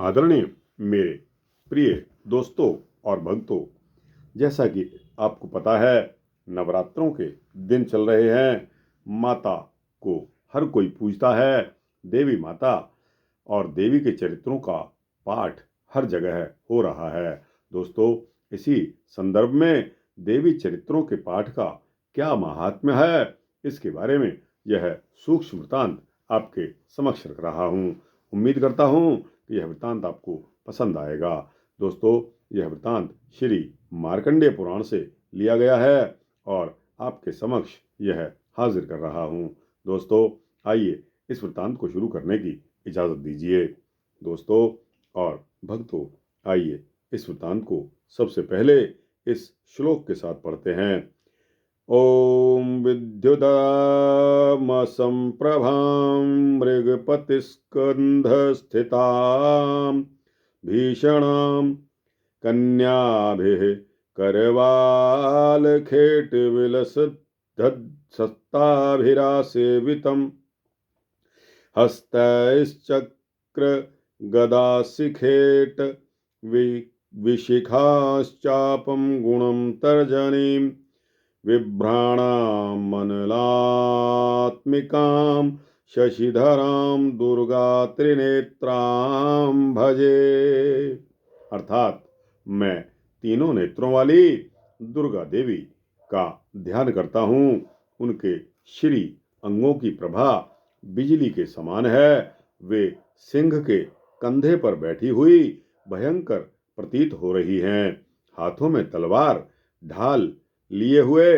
आदरणीय मेरे प्रिय दोस्तों और भक्तों, जैसा कि आपको पता है, नवरात्रों के दिन चल रहे हैं। माता को हर कोई पूजता है, देवी माता, और देवी के चरित्रों का पाठ हर जगह हो रहा है। दोस्तों, इसी संदर्भ में देवी चरित्रों के पाठ का क्या महात्म्य है, इसके बारे में यह सूक्ष्म वृत्तांत आपके समक्ष रख रहा हूँ। उम्मीद करता हूँ कि यह वृत्तांत आपको पसंद आएगा। दोस्तों, यह वृत्तांत श्री मार्कंडेय पुराण से लिया गया है और आपके समक्ष यह हाजिर कर रहा हूँ। दोस्तों, आइए इस वृत्तांत को शुरू करने की इजाजत दीजिए। दोस्तों और भक्तों, आइए इस वृत्तांत को सबसे पहले इस श्लोक के साथ पढ़ते हैं। ओम विद्युदामसंप्रभां मृगपतिस्कन्धस्थितां भीषणां कन्याभिः करवालखेटविलसद्सत्ताभिरासेवितं हस्तैश्चक्रगदाशिखेट विशिखाश्चापं गुणं तर्जनीं बिभ्राणां मनलात्मिकां शशिधरां दुर्गा त्रिनेत्रां भजे। अर्थात मैं तीनों नेत्रों वाली दुर्गा देवी का ध्यान करता हूँ। उनके श्री अंगों की प्रभा बिजली के समान है। वे सिंह के कंधे पर बैठी हुई भयंकर प्रतीत हो रही हैं। हाथों में तलवार ढाल लिए हुए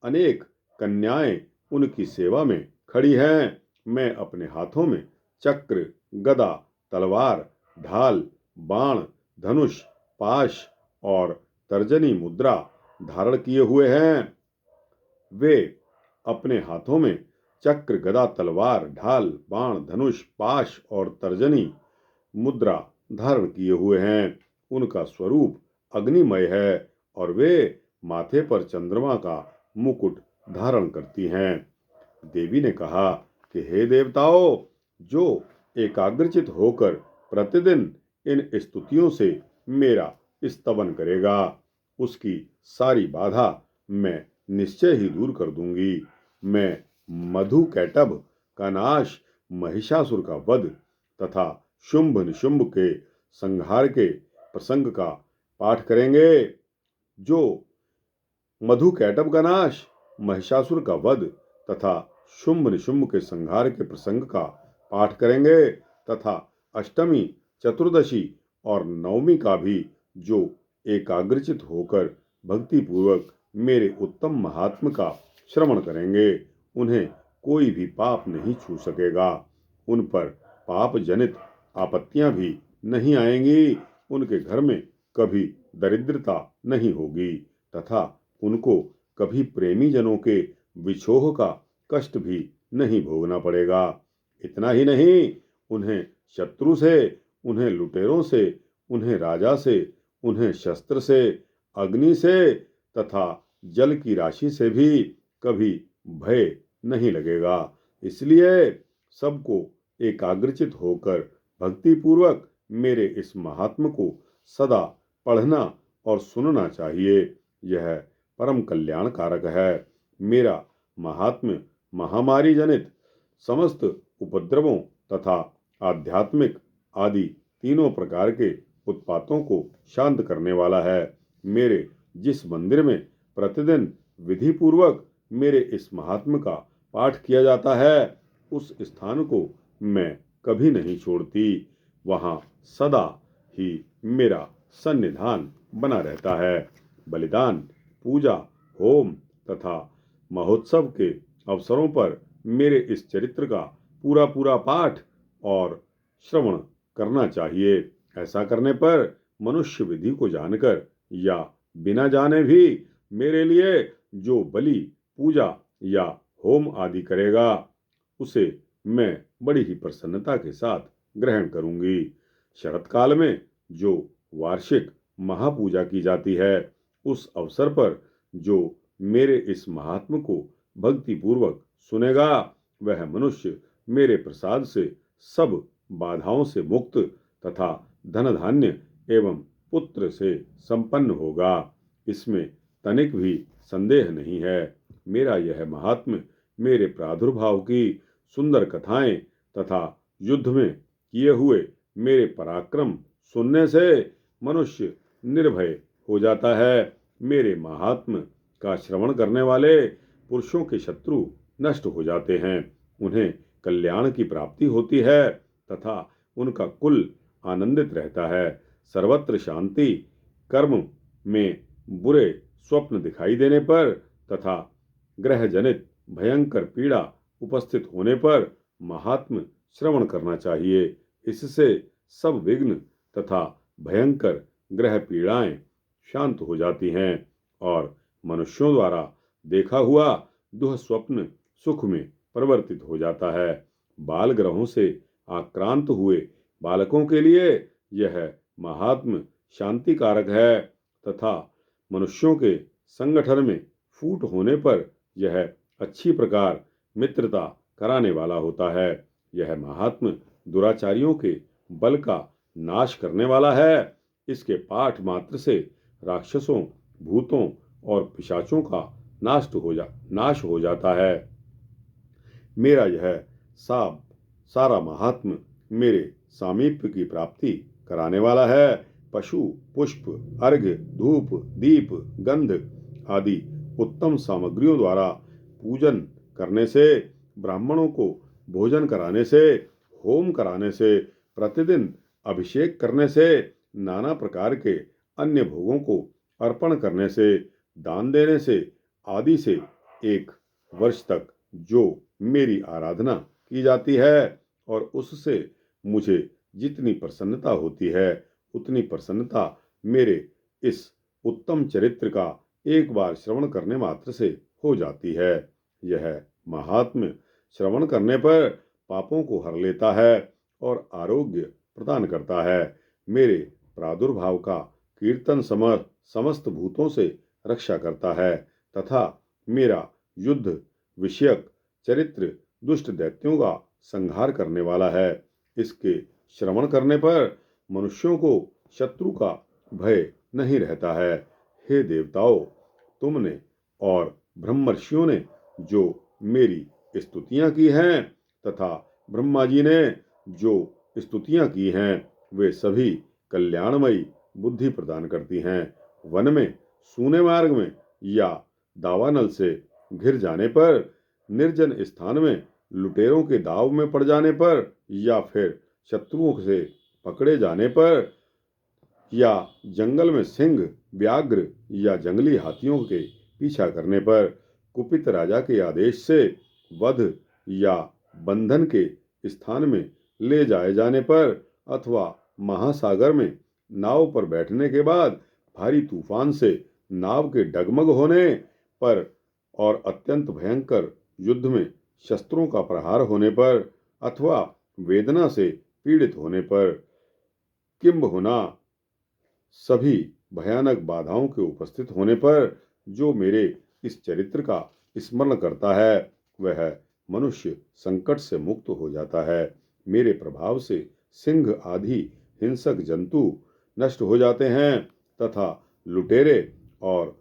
अनेक कन्याएं उनकी सेवा में खड़ी हैं। मैं अपने हाथों में चक्र, गदा, तलवार, ढाल, बाण, धनुष, पाश और तर्जनी मुद्रा धारण किए हुए हैं। वे अपने हाथों में चक्र, गदा, तलवार, ढाल, बाण, धनुष, पाश और तर्जनी मुद्रा धारण किए हुए हैं। उनका स्वरूप अग्निमय है और वे माथे पर चंद्रमा का मुकुट धारण करती हैं। देवी ने कहा कि हे देवताओं, जो एकाग्रचित होकर प्रतिदिन इन स्तुतियों से मेरा स्तवन करेगा, उसकी सारी बाधा मैं निश्चय ही दूर कर दूंगी। मैं मधु कैटभ का नाश, महिषासुर का वध तथा शुंभ निशुंभ के संहार के प्रसंग का पाठ करेंगे। जो मधु कैटभ का नाश, महिषासुर का वध तथा शुंभ निशुंभ के संहार के प्रसंग का पाठ करेंगे तथा अष्टमी, चतुर्दशी और नवमी का भी जो एकाग्रचित होकर भक्तिपूर्वक मेरे उत्तम महात्म का श्रवण करेंगे, उन्हें कोई भी पाप नहीं छू सकेगा। उन पर पाप जनित आपत्तियां भी नहीं आएंगी। उनके घर में कभी दरिद्रता नहीं होगी तथा उनको कभी प्रेमी जनों के विछोह का कष्ट भी नहीं भोगना पड़ेगा। इतना ही नहीं, उन्हें शत्रु से, उन्हें लुटेरों से, उन्हें राजा से, उन्हें शस्त्र से, अग्नि से तथा जल की राशि से भी कभी भय नहीं लगेगा। इसलिए सबको एकाग्रचित होकर भक्तिपूर्वक मेरे इस महात्म को सदा पढ़ना और सुनना चाहिए। यह परम कल्याणकारक है। मेरा महात्म्य महामारी जनित समस्त उपद्रवों तथा आध्यात्मिक आदि तीनों प्रकार के उत्पातों को शांत करने वाला है। मेरे जिस मंदिर में प्रतिदिन विधि पूर्वक मेरे इस महात्म्य का पाठ किया जाता है, उस स्थान को मैं कभी नहीं छोड़ती। वहां सदा ही मेरा सन्निधान बना रहता है। बलिदान, पूजा, होम तथा महोत्सव के अवसरों पर मेरे इस चरित्र का पूरा पूरा पाठ और श्रवण करना चाहिए। ऐसा करने पर मनुष्य विधि को जानकर या बिना जाने भी मेरे लिए जो बलि, पूजा या होम आदि करेगा, उसे मैं बड़ी ही प्रसन्नता के साथ ग्रहण करूंगी। शरत काल में जो वार्षिक महापूजा की जाती है, उस अवसर पर जो मेरे इस महात्म को भक्तिपूर्वक सुनेगा, वह मनुष्य मेरे प्रसाद से सब बाधाओं से मुक्त तथा धन धान्य एवं पुत्र से संपन्न होगा, इसमें तनिक भी संदेह नहीं है। मेरा यह महात्म्य, मेरे प्रादुर्भाव की सुंदर कथाएं तथा युद्ध में किए हुए मेरे पराक्रम सुनने से मनुष्य निर्भय हो जाता है। मेरे महात्म्य का श्रवण करने वाले पुरुषों के शत्रु नष्ट हो जाते हैं, उन्हें कल्याण की प्राप्ति होती है तथा उनका कुल आनंदित रहता है। सर्वत्र शांति, कर्म में बुरे स्वप्न दिखाई देने पर तथा ग्रह जनित भयंकर पीड़ा उपस्थित होने पर महात्म्य श्रवण करना चाहिए। इससे सब विघ्न तथा भयंकर ग्रह पीड़ाएं शांत हो जाती हैं और मनुष्यों द्वारा देखा हुआ दुह स्वप्न सुख में परिवर्तित हो जाता है। बाल ग्रहों से आक्रांत हुए बालकों के लिए यह महात्म्य शांति कारक है तथा मनुष्यों के संगठन में फूट होने पर यह अच्छी प्रकार मित्रता कराने वाला होता है। यह महात्म्य दुराचारियों के बल का नाश करने वाला है। इसके पाठ मात्र से राक्षसों, भूतों और पिशाचों का नाश हो जाता है। मेरा यह सारा महात्म्य मेरे सामीप्य की प्राप्ति कराने वाला है। पशु, पुष्प, अर्घ्य, धूप, दीप, गंध आदि उत्तम सामग्रियों द्वारा पूजन करने से, ब्राह्मणों को भोजन कराने से, होम कराने से, प्रतिदिन अभिषेक करने से, नाना प्रकार के अन्य भोगों को अर्पण करने से, दान देने से आदि से 1 वर्ष तक जो मेरी आराधना की जाती है और उससे मुझे जितनी प्रसन्नता होती है उतनी प्रसन्नता मेरे इस उत्तम चरित्र का एक बार श्रवण करने मात्र से हो जाती है। यह महात्म्य श्रवण करने पर पापों को हर लेता है और आरोग्य प्रदान करता है। मेरे प्रादुर्भाव का कीर्तन समस्त भूतों से रक्षा करता है तथा मेरा युद्ध विषयक चरित्र दुष्ट दैत्यों का संहार करने वाला है। इसके श्रवण करने पर मनुष्यों को शत्रु का भय नहीं रहता है। हे देवताओं, तुमने और ब्रह्मर्षियों ने जो मेरी स्तुतियां की हैं तथा ब्रह्मा जी ने जो स्तुतियां की हैं वे सभी कल्याणमयी बुद्धि प्रदान करती हैं। वन में, सूने मार्ग में या दावानल से घिर जाने पर, निर्जन स्थान में लुटेरों के दाव में पड़ जाने पर या फिर शत्रुओं से पकड़े जाने पर या जंगल में सिंह, व्याघ्र या जंगली हाथियों के पीछा करने पर, कुपित राजा के आदेश से वध या बंधन के स्थान में ले जाए जाने पर अथवा महासागर में नाव पर बैठने के बाद भारी तूफान से नाव के डगमग होने पर और अत्यंत भयंकर युद्ध में शस्त्रों का प्रहार होने पर अथवा वेदना से पीड़ित होने पर, किंबहुना सभी भयानक बाधाओं के उपस्थित होने पर जो मेरे इस चरित्र का स्मरण करता है वह मनुष्य संकट से मुक्त हो जाता है। मेरे प्रभाव से सिंह आदि हिंसक जंतु नष्ट हो जाते हैं तथा लुटेरे और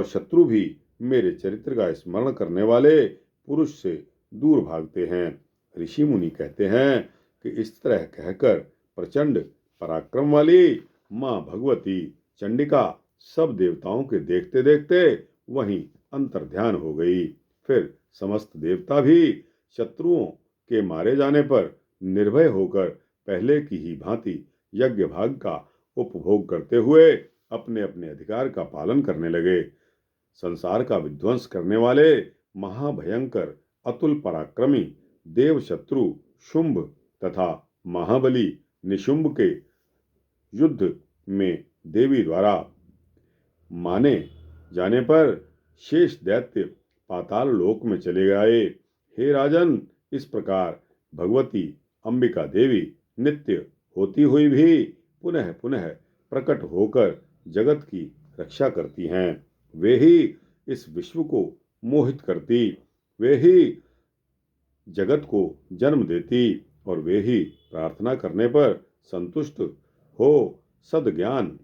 शत्रु भी मेरे चरित्र का स्मरण करने वाले पुरुष से दूर भागते हैं। ऋषि मुनि कहते हैं कि इस तरह कहकर प्रचंड पराक्रम वाली मां भगवती चंडिका सब देवताओं के देखते देखते वहीं अंतर्ध्यान हो गई। फिर समस्त देवता भी शत्रुओं के मारे जाने पर निर्भय होकर पहले की ही भांति यज्ञ भाग का उपभोग करते हुए अपने अपने अधिकार का पालन करने लगे। संसार का विध्वंस करने वाले महाभयंकर अतुल पराक्रमी देव शत्रु शुंभ तथा महाबली निशुंभ के युद्ध में देवी द्वारा माने जाने पर शेष दैत्य पाताल लोक में चले गए। हे राजन, इस प्रकार भगवती अंबिका देवी नित्य होती हुई भी पुनः पुनः प्रकट होकर जगत की रक्षा करती हैं। वे ही इस विश्व को मोहित करती, वे ही जगत को जन्म देती और वे ही प्रार्थना करने पर संतुष्ट हो सद्ज्ञान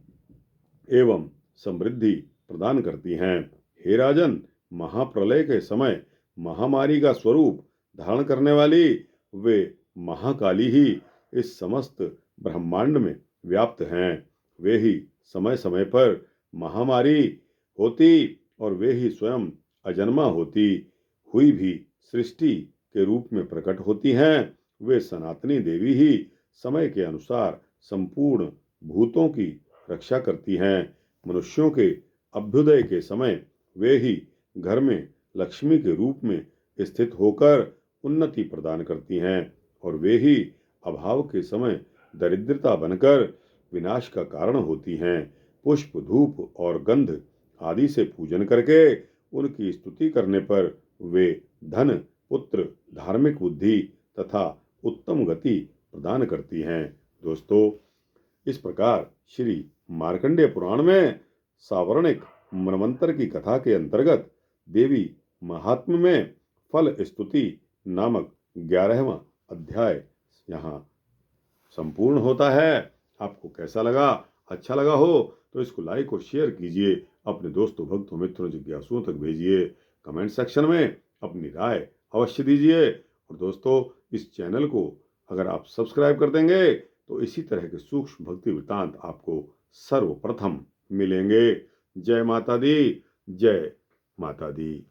एवं समृद्धि प्रदान करती हैं। हे राजन, महाप्रलय के समय महामारी का स्वरूप धारण करने वाली वे महाकाली ही इस समस्त ब्रह्मांड में व्याप्त हैं। वे ही समय समय पर महामारी होती और वे ही स्वयं अजन्मा होती हुई भी सृष्टि के रूप में प्रकट होती हैं। वे सनातनी देवी ही समय के अनुसार संपूर्ण भूतों की रक्षा करती हैं। मनुष्यों के अभ्युदय के समय वे ही घर में लक्ष्मी के रूप में स्थित होकर उन्नति प्रदान करती हैं और वे ही अभाव के समय दरिद्रता बनकर विनाश का कारण होती हैं। पुष्प, धूप और गंध आदि से पूजन करके उनकी स्तुति करने पर वे धन, पुत्र, धार्मिक बुद्धि तथा उत्तम गति प्रदान करती हैं। दोस्तों, इस प्रकार श्री मार्कंडेय पुराण में सावर्णिक मनवंतर की कथा के अंतर्गत देवी महात्म्य में फल स्तुति नामक 11वां अध्याय यहाँ संपूर्ण होता है। आपको कैसा लगा? अच्छा लगा हो तो इसको लाइक और शेयर कीजिए, अपने दोस्तों, भक्तों, मित्रों, जिज्ञासुओं तक भेजिए। कमेंट सेक्शन में अपनी राय अवश्य दीजिए। और दोस्तों, इस चैनल को अगर आप सब्सक्राइब कर देंगे तो इसी तरह के सूक्ष्म भक्ति वृत्तांत आपको सर्वप्रथम मिलेंगे। जय माता दी, जय माता दी।